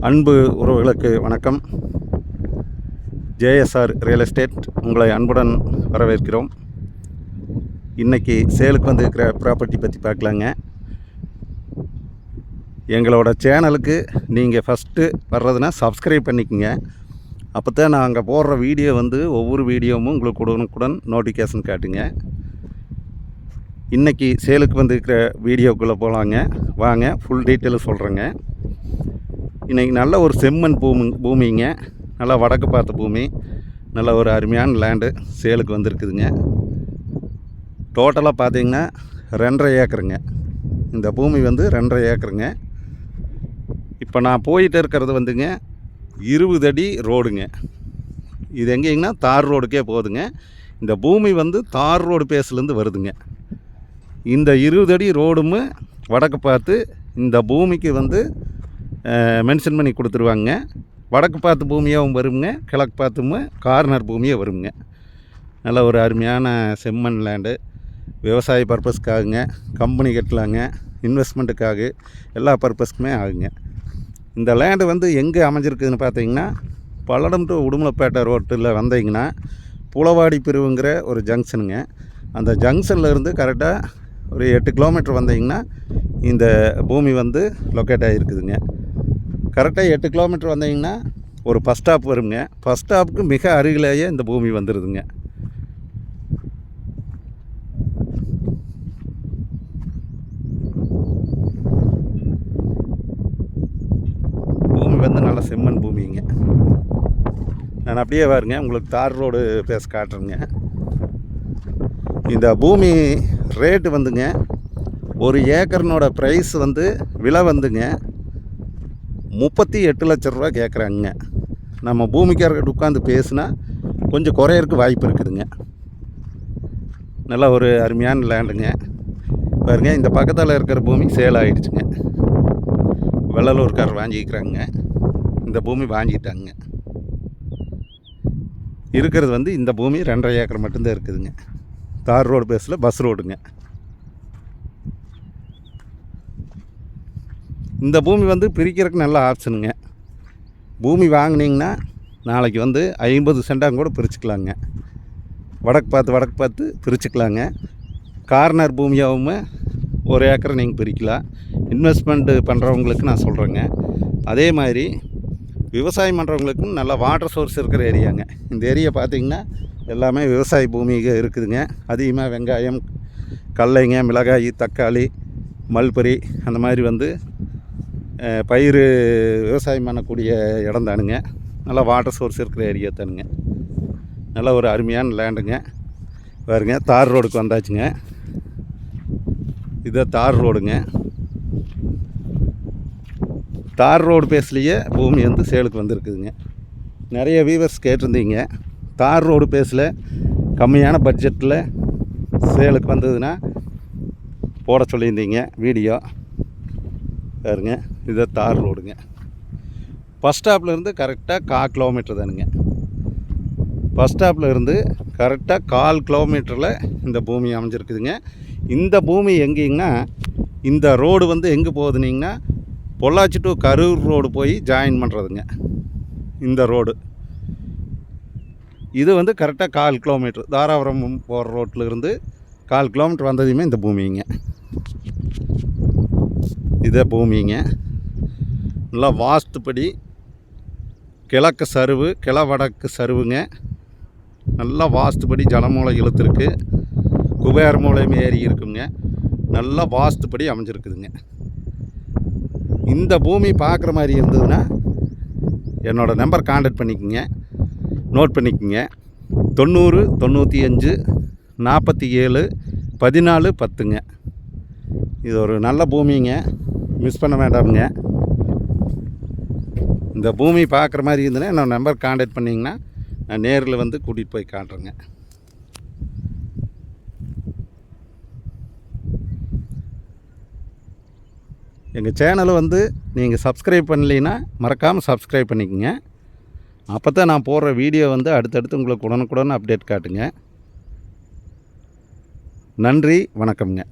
அன்பு உறவுகளுக்கு வணக்கம். ஜேஎஸ்ஆர் ரியல் எஸ்டேட் உங்களை அன்புடன் வரவேற்கிறோம். இன்றைக்கி சேலுக்கு வந்திருக்கிற ப்ராப்பர்ட்டி பற்றி பார்க்கலாங்க. எங்களோட சேனலுக்கு நீங்கள் ஃபஸ்ட்டு வர்றதுன்னா சப்ஸ்கிரைப் பண்ணிக்கோங்க. அப்போ தான் நாங்கள் போடுற வீடியோ ஒவ்வொரு வீடியோவும் உங்களுக்கு உடனுக்குடன் நோட்டிஃபிகேஷன் காட்டுங்க. இன்றைக்கி சேலுக்கு வந்திருக்கிற வீடியோக்குள்ளே போகலாங்க. வாங்க ஃபுல் டீட்டெயிலும் சொல்கிறேங்க. இன்றைக்கி நல்ல ஒரு செம்மண் பூமிங்க, நல்லா வடக்கு பார்த்த பூமி, நல்ல ஒரு அருமையான லேண்டு சேலுக்கு வந்திருக்குதுங்க. டோட்டலாக பார்த்திங்கன்னா 2.5 ஏக்கருங்க. இந்த பூமி 2.5 ஏக்கருங்க. இப்போ நான் போயிட்டு இருக்கிறது 20 அடி ரோடுங்க. இது எங்கேங்கன்னா தார் ரோடுக்கே போகுதுங்க. இந்த பூமி தார் ரோடு பேஸ்லேருந்து வருதுங்க. இந்த 20 அடி ரோடும் வடக்கு பார்த்து இந்த பூமிக்கு மென்ஷன் பண்ணி கொடுத்துருவாங்க. வடக்கு பார்த்து பூமியாகவும் வருங்க, கிழக்கு பார்த்தும் கார்னர் பூமியாக வருங்க. நல்ல ஒரு அருமையான செம்மண் லேண்டு. விவசாய பர்பஸ்க்காகுங்க, கம்பெனி கட்டலாங்க, இன்வெஸ்ட்மெண்ட்டுக்காக எல்லா பர்பஸ்க்குமே ஆகுங்க. இந்த லேண்டு எங்கே அமைஞ்சிருக்குதுன்னு பார்த்தீங்கன்னா, பல்லடம் டு உடுமலைப்பேட்டை ரோட்டில் வந்தீங்கன்னா புலவாடி பிரிவுங்கிற ஒரு ஜங்ஷனுங்க. அந்த ஜங்ஷனில் இருந்து கரெக்டாக ஒரு 8 கிலோமீட்டர் வந்தீங்கன்னா இந்த பூமி லொக்கேட் ஆகிருக்குதுங்க. கரெக்டாக 8 கிலோமீட்டர் வந்தீங்கன்னா ஒரு பஸ் ஸ்டாப் வருங்க. பஸ் ஸ்டாப்புக்கு மிக அருகிலேயே இந்த பூமி வந்துடுதுங்க. பூமி நல்ல செம்மண் பூமிங்க. நான் அப்படியே பாருங்க, உங்களுக்கு தார் ரோடு பேச காட்டுறேங்க. இந்த பூமி ரேட்டு ஒரு ஏக்கர்னோட ப்ரைஸ் விலை 38 லட்ச ரூபா கேட்குறாங்க. நம்ம பூமிக்காரர்கிட்ட உட்காந்து பேசுனா கொஞ்சம் குறையறதுக்கு வாய்ப்பு இருக்குதுங்க. நல்லா ஒரு அருமையான லேண்டுங்க. பாருங்க, இந்த பக்கத்தில் இருக்கிற பூமி சேல் ஆகிடுச்சுங்க. வெள்ளலூர்காரர் வாங்கிக்கிறாங்க. இந்த பூமி வாங்கிட்டாங்க. இருக்கிறது இந்த பூமி 2.5 ஏக்கர் மட்டும்தான் இருக்குதுங்க. தார் ரோடு பேஸில் பஸ் ரோடுங்க. இந்த பூமி பிரிக்கிறதுக்கு நல்ல ஆப்ஷனுங்க. பூமி வாங்கினீங்கன்னா நாளைக்கு 50 சென்டாக கூட பிரிச்சுக்கலாங்க. வடக்கு பார்த்து பிரிச்சுக்கலாங்க. கார்னர் பூமியாகவும் 1 ஏக்கரை நீங்கள் பிரிக்கலாம். இன்வெஸ்ட்மெண்ட்டு பண்ணுறவங்களுக்கு நான் சொல்கிறேங்க. அதே மாதிரி விவசாயம் பண்ணுறவங்களுக்கும் நல்ல வாட்டர் சோர்ஸ் இருக்கிற ஏரியாங்க. இந்த ஏரியா பார்த்திங்கன்னா எல்லாமே விவசாய பூமிக இருக்குதுங்க. அதிகமாக வெங்காயம், கடலைங்க, மிளகாய், தக்காளி, மல்பரி அந்த மாதிரி பயிர் விவசாயம் பண்ணக்கூடிய இடம் தானுங்க. நல்லா வாட்டர் சோர்ஸ் இருக்கிற ஏரியா தானுங்க. நல்ல ஒரு அருமையான லேண்டுங்க. பாருங்க, தார் ரோடுக்கு வந்தாச்சுங்க. இது தார் ரோடுங்க. தார் ரோடு பேஸ்லேயே பூமி சேலுக்கு வந்திருக்குதுங்க. நிறைய வியூவர்ஸ் கேட்டிருந்தீங்க, தார் ரோடு பேஸில் கம்மியான பட்ஜெட்டில் சேலுக்கு வந்ததுன்னா போட சொல்லியிருந்தீங்க வீடியோ. பாருங்க, இது தார் ரோடுங்க. பஸ் ஸ்டாப்லேருந்து கரெக்டாக 1/4 கிலோமீட்டர் தானுங்க. பஸ் ஸ்டாப்பில் இருந்து கரெக்டாக 1/4 கிலோமீட்டரில் இந்த பூமி அமைஞ்சிருக்குதுங்க. இந்த பூமி எங்கேங்கன்னா, இந்த ரோடு எங்கே போகுதுனிங்கன்னா பொள்ளாச்சி டு கரூர் ரோடு போய் ஜாயின் பண்ணுறதுங்க. இந்த ரோடு இது கரெக்டாக 1/4 கிலோமீட்டர். தாராபுரம் போகிற ரோட்டில் இருந்து 1/4 கிலோமீட்டர் வந்ததுமே இந்த பூமிங்க. இதே பூமிங்க. நல்லா வாஸ்துப்படி கிழக்கு சருவு, வடக்கு சருவுங்க. நல்லா வாஸ்துப்படி ஜலமூலை இழுத்துருக்கு, குபேர மூலையும் ஏறி இருக்குங்க. நல்லா வாஸ்துப்படி அமைஞ்சிருக்குதுங்க. இந்த பூமி பார்க்குற மாதிரி இருந்ததுன்னா என்னோடய நம்பர் கான்டாக்ட் பண்ணிக்கோங்க, நோட் பண்ணிக்கோங்க. 90 95 47 14 10ங்க. இது ஒரு நல்ல பூமிங்க, மிஸ் பண்ண வேண்டாமுங்க. இந்த பூமி பார்க்குற மாதிரி இருந்ததுன்னா என்னோடய நம்பர் கான்டாக்ட் பண்ணிங்கன்னா நான் நேரில் கூட்டிகிட்டு போய் காட்டுறேங்க. எங்கள் சேனலை நீங்கள் சப்ஸ்கிரைப் பண்ணலைன்னா மறக்காமல் சப்ஸ்கிரைப் பண்ணிக்கோங்க. அப்போ தான் நான் போடுற வீடியோ அடுத்தடுத்து உங்களுக்கு உடனுக்குடன் அப்டேட் காட்டுங்க. நன்றி, வணக்கம்ங்க.